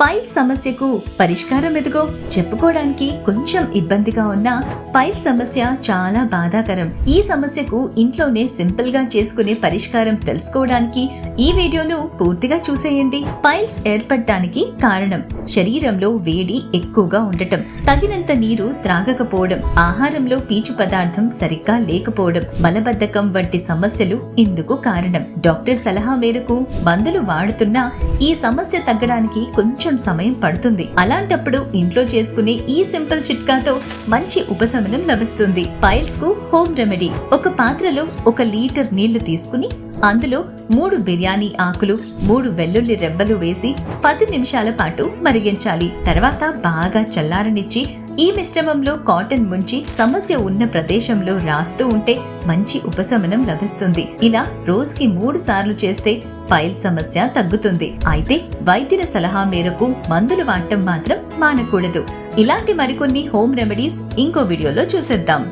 Piles సమస్యకు పరిష్కారం ఎదుగో చెప్పుకోవడానికి కొంచెం ఇబ్బందిగా ఉన్న పైల్స్ సమస్య చాలా బాధాకరం. ఈ సమస్యకు ఇంట్లోనే సింపుల్ గా చేసుకునే పరిష్కారం తెలుసుకోవడానికి ఈ వీడియోను పూర్తిగా చూసేయండి. పైల్స్ ఏర్పడటానికి కారణం శరీరంలో వేడి ఎక్కువగా ఉండటం, తగినంత నీరు త్రాగకపోవడం, ఆహారంలో పీచు పదార్థం సరిగ్గా లేకపోవడం, మలబద్ధకం వంటి సమస్యలు ఇందుకు కారణం. డాక్టర్ సలహా మేరకు మందులు వాడుతున్నా ఈ సమస్య తగ్గడానికి కొంచెం సమయం పడుతుంది. అలాంటప్పుడు ఇంట్లో చేసుకునే ఈ సింపుల్ చిట్కాతో మంచి ఉపశమనం లభిస్తుంది. పైల్స్ కు హోమ్ రెమెడీ. ఒక పాత్రలో 1 లీటర్ నీళ్లు తీసుకుని అందులో 3 బిర్యానీ ఆకులు, 3 వెల్లుల్లి రెబ్బలు వేసి 10 నిమిషాల పాటు మరిగించాలి. తర్వాత బాగా చల్లారనిచ్చి ఈ మిశ్రమంలో కాటన్ ముంచి సమస్య ఉన్న ప్రదేశంలో రాస్తూ ఉంటే మంచి ఉపశమనం లభిస్తుంది. ఇలా రోజుకి 3 సార్లు చేస్తే పైల్ సమస్య తగ్గుతుంది. అయితే వైద్యుల సలహా మేరకు మందులు వాడటం మాత్రం మానకూడదు. ఇలాంటి మరికొన్ని హోమ్ రెమెడీస్ ఇంకో వీడియోలో చూసేద్దాం.